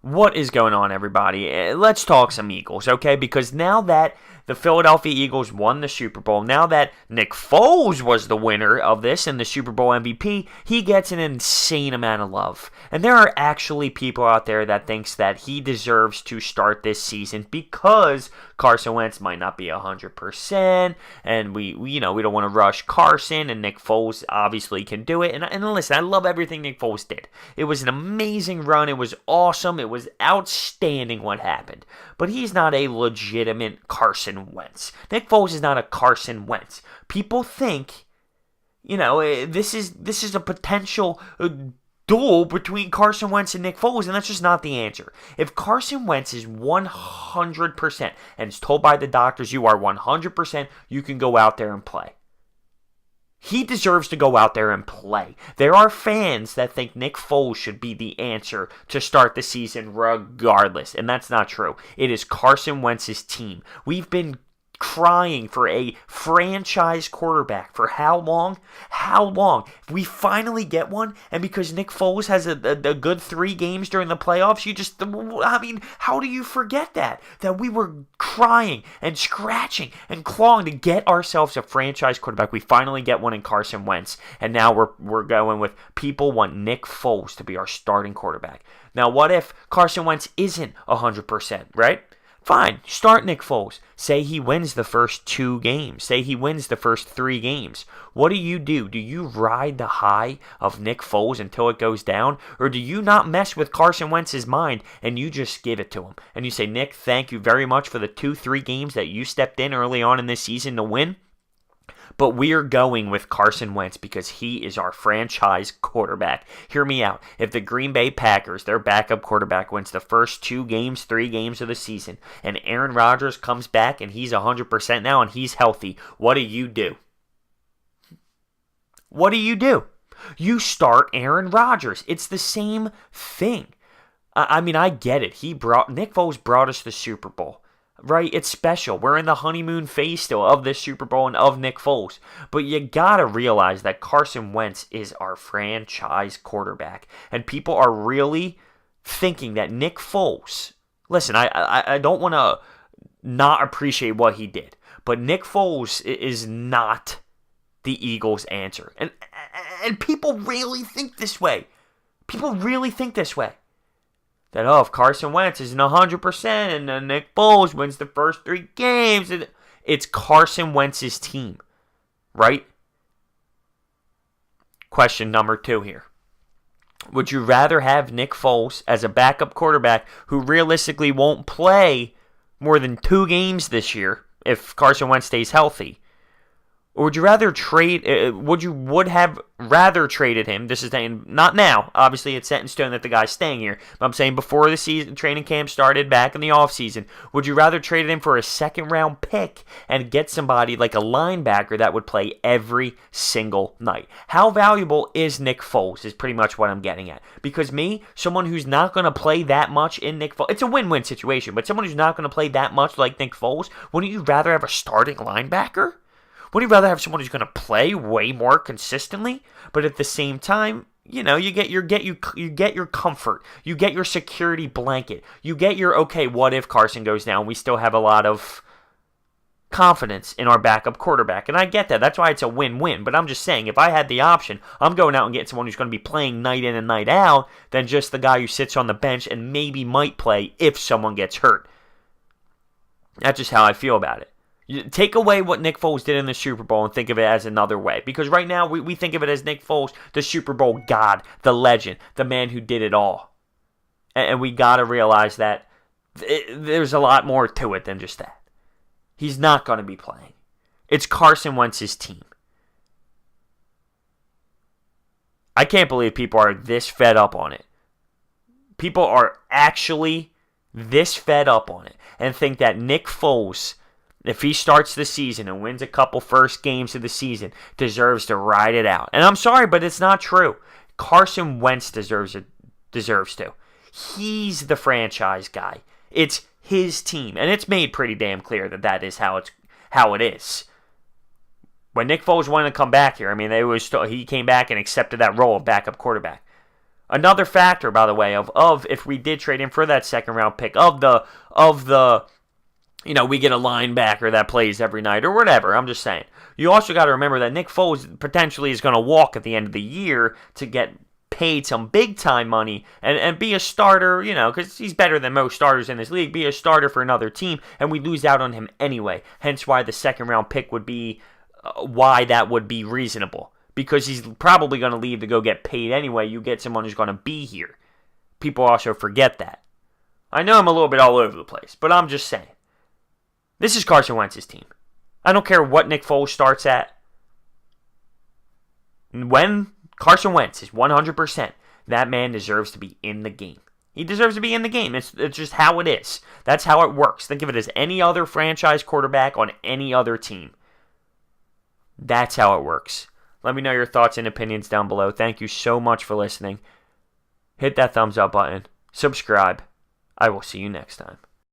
What is going on, everybody? Let's talk some Eagles, okay? Because now that the Philadelphia Eagles won the Super Bowl, now that Nick Foles was the winner of this and the Super Bowl MVP, he gets an insane amount of love. And there are actually people out there that thinks that he deserves to start this season because Carson Wentz might not be 100%, and we don't want to rush Carson, and Nick Foles obviously can do it. And listen, I love everything Nick Foles did. It was an amazing run. It was awesome. It was outstanding what happened. But he's not a legitimate Carson Wentz. Nick Foles is not a Carson Wentz. People think, this is a potential duel between Carson Wentz and Nick Foles, and that's just not the answer. If Carson Wentz is 100% and is told by the doctors you are 100%, you can go out there and play. He deserves to go out there and play. There are fans that think Nick Foles should be the answer to start the season regardless, and that's not true. It is Carson Wentz's team. We've been crying for a franchise quarterback for how long? How long? We finally get one, and because Nick Foles has a good 3 games during the playoffs, how do you forget that? That we were crying and scratching and clawing to get ourselves a franchise quarterback. We finally get one in Carson Wentz, and now we're going with people want Nick Foles to be our starting quarterback. Now, what if Carson Wentz isn't 100%, right? Fine, start Nick Foles. Say he wins the first 2 games. Say he wins the first 3 games. What do? Do you ride the high of Nick Foles until it goes down? Or do you not mess with Carson Wentz's mind and you just give it to him? And you say, Nick, thank you very much for the 2-3 games that you stepped in early on in this season to win. But we're going with Carson Wentz because he is our franchise quarterback. Hear me out. If the Green Bay Packers, their backup quarterback, wins the first 2 games, 3 games of the season, and Aaron Rodgers comes back and he's 100% now and he's healthy, what do? What do? You start Aaron Rodgers. It's the same thing. I get it. Nick Foles brought us the Super Bowl. Right? It's special. We're in the honeymoon phase still of this Super Bowl and of Nick Foles. But you gotta realize that Carson Wentz is our franchise quarterback. And people are really thinking that Nick Foles... Listen, I don't want to not appreciate what he did. But Nick Foles is not the Eagles' answer. And people really think this way. People really think this way. That, if Carson Wentz isn't 100% and then Nick Foles wins the first 3 games, it's Carson Wentz's team, right? Question number 2 here. Would you rather have Nick Foles as a backup quarterback who realistically won't play more than 2 games this year if Carson Wentz stays healthy? Or would you rather would have rather traded him? This is saying not now. Obviously, it's set in stone that the guy's staying here. But I'm saying before the season, training camp started back in the offseason, would you rather trade him for a 2nd-round pick and get somebody like a linebacker that would play every single night? How valuable is Nick Foles is pretty much what I'm getting at. Because someone who's not going to play that much in Nick Foles, it's a win-win situation, but someone who's not going to play that much like Nick Foles, wouldn't you rather have a starting linebacker? Would you rather have someone who's going to play way more consistently, but at the same time, you get your comfort, you get your security blanket, you get your okay. What if Carson goes down? We still have a lot of confidence in our backup quarterback, and I get that. That's why it's a win-win. But I'm just saying, if I had the option, I'm going out and getting someone who's going to be playing night in and night out than just the guy who sits on the bench and maybe might play if someone gets hurt. That's just how I feel about it. You take away what Nick Foles did in the Super Bowl and think of it as another way. Because right now, we think of it as Nick Foles, the Super Bowl god, the legend, the man who did it all. And we got to realize that there's a lot more to it than just that. He's not going to be playing. It's Carson Wentz's team. I can't believe people are this fed up on it. People are actually this fed up on it and think that Nick Foles, if he starts the season and wins a couple first games of the season, deserves to ride it out. And I'm sorry, but it's not true. Carson Wentz deserves to. He's the franchise guy. It's his team. And it's made pretty damn clear that is how it is. When Nick Foles wanted to come back here, he came back and accepted that role of backup quarterback. Another factor, by the way, of if we did trade him for that second round pick, of the we get a linebacker that plays every night or whatever. I'm just saying. You also got to remember that Nick Foles potentially is going to walk at the end of the year to get paid some big-time money and be a starter, because he's better than most starters in this league, be a starter for another team, and we lose out on him anyway. Hence why the second-round pick would be, why that would be reasonable. Because he's probably going to leave to go get paid anyway. You get someone who's going to be here. People also forget that. I know I'm a little bit all over the place, but I'm just saying. This is Carson Wentz's team. I don't care what Nick Foles starts at. When Carson Wentz is 100%, that man deserves to be in the game. He deserves to be in the game. It's just how it is. That's how it works. Think of it as any other franchise quarterback on any other team. That's how it works. Let me know your thoughts and opinions down below. Thank you so much for listening. Hit that thumbs up button. Subscribe. I will see you next time.